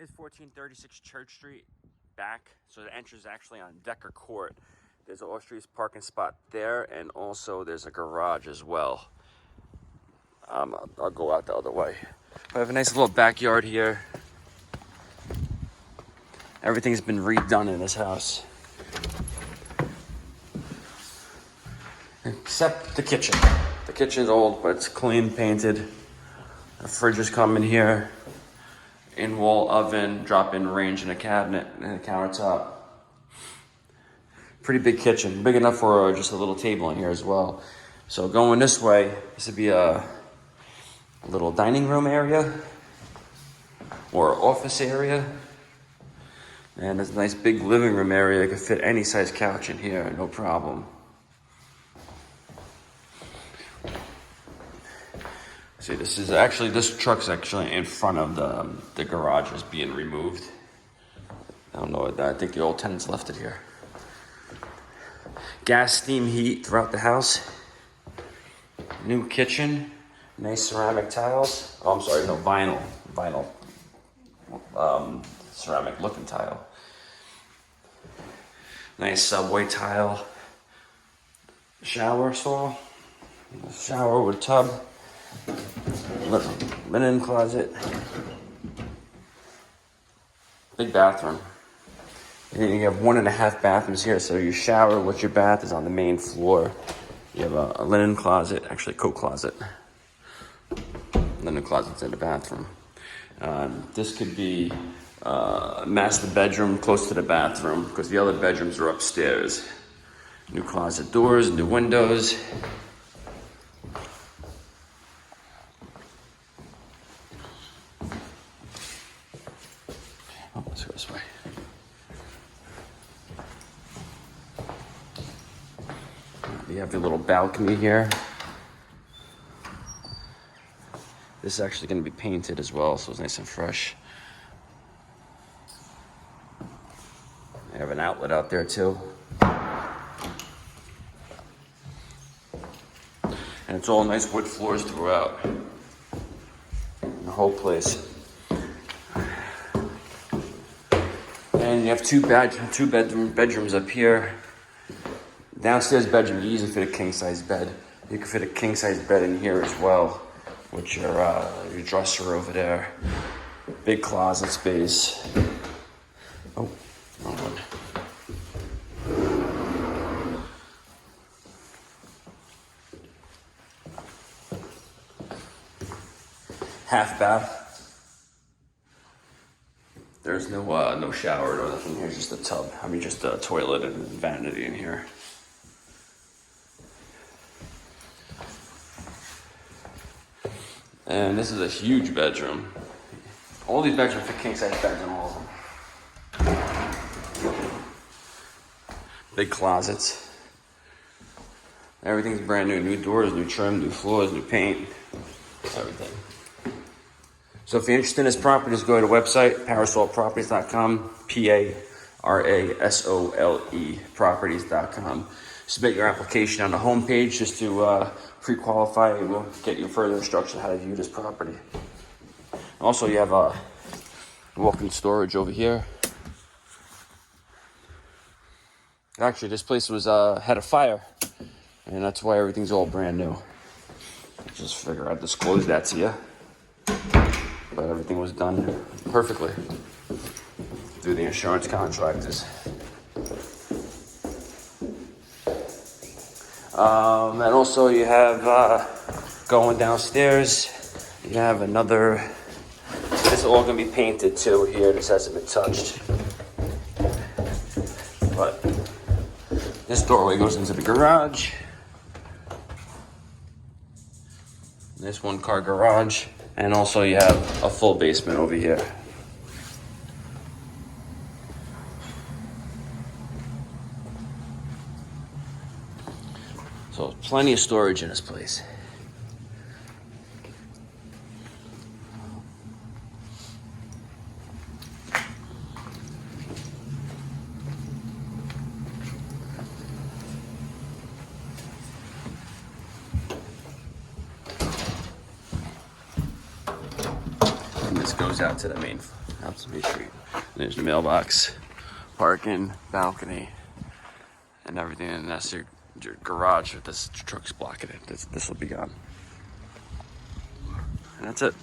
Here's 1436 Church Street back. So the entrance is actually on Decker Court. There's an off-street parking spot there, and also there's a garage as well. I'll go out the other way. I have a nice little backyard here. Everything's been redone in this house. Except the kitchen. The kitchen's old, but it's clean, painted. The fridge is coming here. In-wall oven, drop-in range, and a cabinet, and a countertop. Pretty big kitchen, big enough for just a little table in here as well. So going this way, this would be a little dining room area or office area. And there's a nice big living room area that could fit any size couch in here, no problem. See, this truck's actually in front of the garage is being removed. I don't know, I think the old tenants left it here. Gas, steam, heat throughout the house. New kitchen, nice ceramic tiles. Oh, I'm sorry, no, vinyl, ceramic looking tile. Nice subway tile. Shower stall, shower with tub. Linen closet. Big bathroom. And you have 1.5 bathrooms here, so your shower with your bath is on the main floor. You have a linen closet, actually coat closet. Linen closet's in the bathroom. This could be a master bedroom close to the bathroom because the other bedrooms are upstairs. New closet doors, new windows. Oh, let's go this way. You have your little balcony here. This is actually going to be painted as well, so it's nice and fresh. I have an outlet out there too. And it's all nice wood floors throughout the whole place. And you have two bedrooms up here. Downstairs bedroom, you easily fit a king-size bed. You can fit a king-size bed in here as well, with your dresser over there. Big closet space. Oh, wrong one. Half bath. There's no shower or nothing here, just a tub. I mean, just a toilet and vanity in here. And this is a huge bedroom. All these bedrooms fit king-size beds in all of them. Big closets. Everything's brand new. New doors, new trim, new floors, new paint. Everything. So if you're interested in this property, just go to the website, parasoleproperties.com, P-A-R-A-S-O-L-E properties.com. Submit your application on the homepage just to pre-qualify, and we'll get you further instruction on how to view this property. Also, you have a walk-in storage over here. Actually, this place was had a fire, and that's why everything's all brand new. Just figure I'd disclose that to you. But everything was done perfectly through the insurance contractors. And also you have, going downstairs, you have another, this is all going to be painted too here. This hasn't been touched. But this doorway goes into the garage. This 1-car garage. And also you have a full basement over here. So plenty of storage in this place. This goes out to the main tops of Main Street. And there's the mailbox, parking, balcony, and everything. And that's your garage with this truck's blocking it. This will be gone. And that's it.